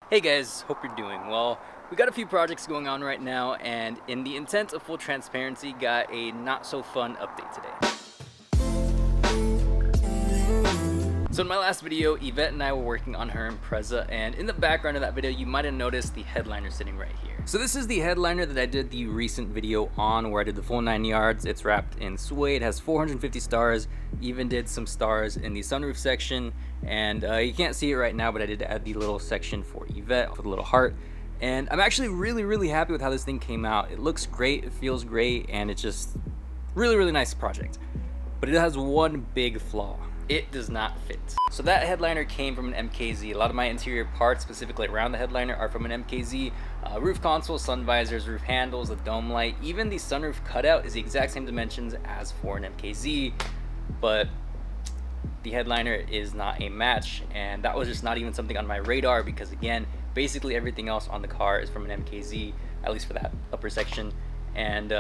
Hey guys, hope you're doing well. We got a few projects going on right now, and in the intent of full transparency, got a not so fun update today. So in my last video, Yvette and I were working on her Impreza, and in the background of that video, you might have noticed the headliner sitting right here. So this is the headliner that I did the recent video on, where I did the full 9 yards. It's wrapped in suede, has 450 stars, even did some stars in the sunroof section, and you can't see it right now, but I did add the little section for Yvette with a little heart. And I'm actually really happy with how this thing came out. It looks great, it feels great, and it's just really nice project. But it has one big flaw. It does not fit. So that headliner came from an MKZ. A lot of my interior parts, specifically around the headliner, are from an MKZ. Roof console, sun visors, roof handles, the dome light, even the sunroof cutout is the exact same dimensions as for an MKZ, but the headliner is not a match, and that was just not even something on my radar because, again, basically everything else on the car is from an MKZ, at least for that upper section. And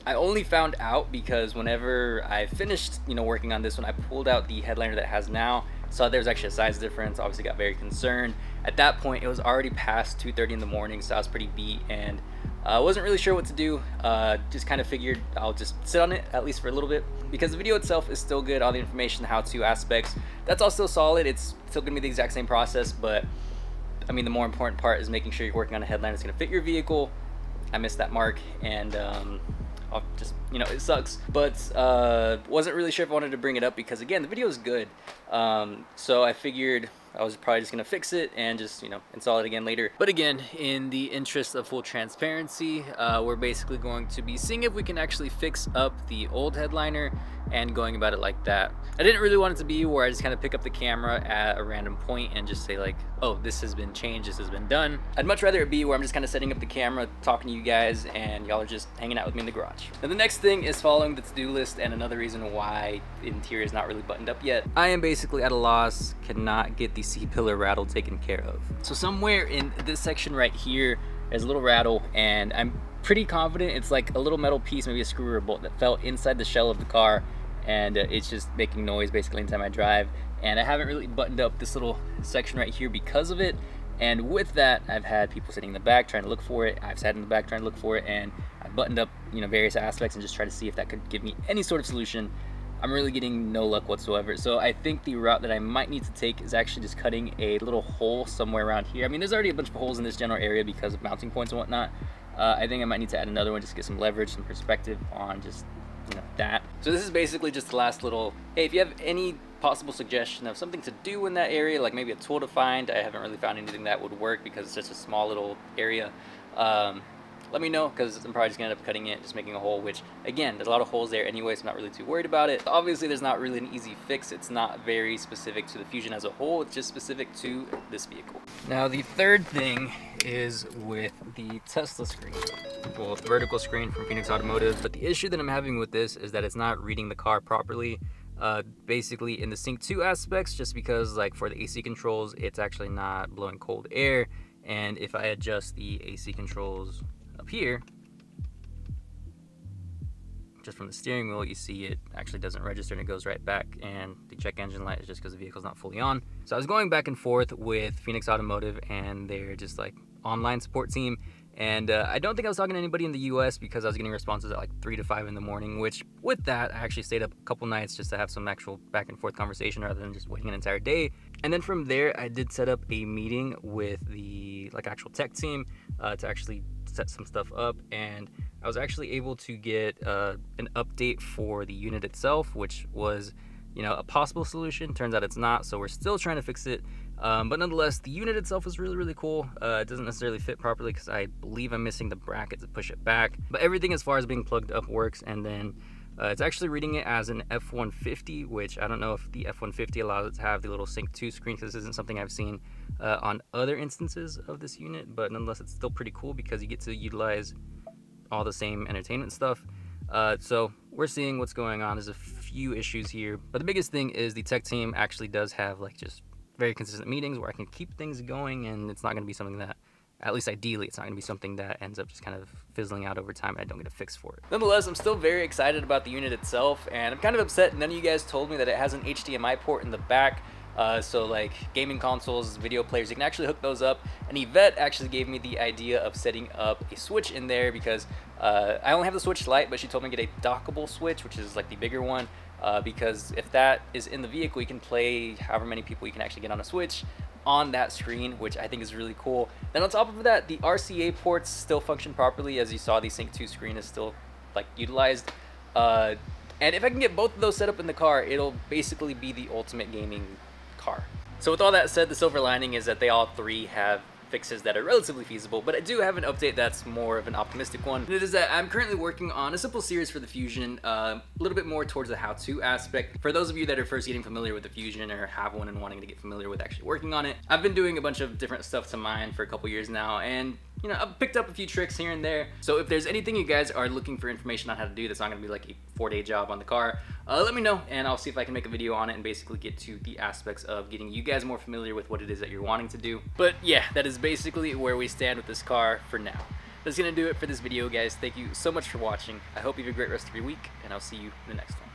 I only found out because whenever I finished, working on this one, I pulled out the headliner that it has now, saw there was actually a size difference, obviously got very concerned. At that point, it was already past 2:30 in the morning, so I was pretty beat, and I wasn't really sure what to do. Just kind of figured I'll just sit on it, at least for a little bit, because the video itself is still good, all the information, the how-to aspects, that's all still solid. It's still gonna be the exact same process, but I mean, the more important part is making sure you're working on a headliner that's gonna fit your vehicle. I missed that mark, and I'll just, it sucks, but wasn't really sure if I wanted to bring it up because, again, the video is good. So I figured I was probably just gonna fix it and just, install it again later. But again, in the interest of full transparency, we're basically going to be seeing if we can actually fix up the old headliner and going about it like that. I didn't really want it to be where I just kind of pick up the camera at a random point and just say like, oh, this has been changed, this has been done. I'd much rather it be where I'm just kind of setting up the camera, talking to you guys, and y'all are just hanging out with me in the garage. Now the next thing is following the to-do list, and another reason why the interior is not really buttoned up yet. I am basically at a loss, cannot get the C-pillar rattle taken care of. So somewhere in this section right here, there's a little rattle, and I'm pretty confident it's like a little metal piece, maybe a screw or a bolt, that fell inside the shell of the car, and it's just making noise basically anytime I drive. And I haven't really buttoned up this little section right here because of it. And with that, I've had people sitting in the back trying to look for it. I've sat in the back trying to look for it, and I've buttoned up, various aspects and just try to see if that could give me any sort of solution. I'm really getting no luck whatsoever. So I think the route that I might need to take is actually just cutting a little hole somewhere around here. I mean, there's already a bunch of holes in this general area because of mounting points and whatnot. I think I might need to add another one just to get some leverage, some perspective on just, that. So this is basically just the last little, hey, if you have any possible suggestion of something to do in that area, like maybe a tool to find, I haven't really found anything that would work because it's just a small little area. Let me know, because I'm probably just gonna end up cutting it, just making a hole, which, again, there's a lot of holes there anyway, so I'm not really too worried about it. Obviously, there's not really an easy fix. It's not very specific to the Fusion as a whole. It's just specific to this vehicle. Now, the third thing is with the Tesla screen. Well, the vertical screen from Phoenix Automotive, but the issue that I'm having with this is that it's not reading the car properly. Basically in the Sync 2 aspects, just because like for the AC controls, it's actually not blowing cold air, and if I adjust the AC controls up here, just from the steering wheel, you see it actually doesn't register and it goes right back, and the check engine light is just because the vehicle's not fully on. So I was going back and forth with Phoenix Automotive and their just like online support team, and I don't think I was talking to anybody in the US because I was getting responses at like 3 to 5 in the morning, which with that, I actually stayed up a couple nights just to have some actual back and forth conversation rather than just waiting an entire day. And then from there, I did set up a meeting with the actual tech team to actually set some stuff up, and I was actually able to get an update for the unit itself, which was a possible solution. Turns out it's not, so we're still trying to fix it, but nonetheless, the unit itself is really cool. It doesn't necessarily fit properly because I believe I'm missing the bracket to push it back, but everything as far as being plugged up works. And then it's actually reading it as an F-150, which I don't know if the F-150 allows it to have the little Sync 2 screen, because this isn't something I've seen on other instances of this unit, but nonetheless, it's still pretty cool because you get to utilize all the same entertainment stuff. So we're seeing what's going on. There's a few issues here, but the biggest thing is the tech team actually does have just very consistent meetings where I can keep things going, and it's not going to be something that, at least ideally, it's not going to be something that ends up just kind of fizzling out over time and I don't get a fix for it. Nonetheless, I'm still very excited about the unit itself, and I'm kind of upset none of you guys told me that it has an HDMI port in the back. So like gaming consoles, video players, you can actually hook those up. And Yvette actually gave me the idea of setting up a Switch in there because I only have the Switch Lite, but she told me to get a dockable Switch, which is like the bigger one, because if that is in the vehicle, you can play however many people you can actually get on a Switch on that screen, which I think is really cool. Then on top of that, the RCA ports still function properly. As you saw, the Sync 2 screen is still like utilized. And if I can get both of those set up in the car, it'll basically be the ultimate gaming car. So with all that said, the silver lining is that they all three have fixes that are relatively feasible, but I do have an update that's more of an optimistic one. And it is that I'm currently working on a simple series for the Fusion, a little bit more towards the how-to aspect. For those of you that are first getting familiar with the Fusion or have one and wanting to get familiar with actually working on it, I've been doing a bunch of different stuff to mine for a couple years now, and you know, I've picked up a few tricks here and there. So if there's anything you guys are looking for information on how to do that's not gonna be like a 4-day job on the car, let me know and I'll see if I can make a video on it and basically get to the aspects of getting you guys more familiar with what it is that you're wanting to do. But yeah, that is basically where we stand with this car for now. That's gonna do it for this video, guys. Thank you so much for watching. I hope you have a great rest of your week, and I'll see you in the next one.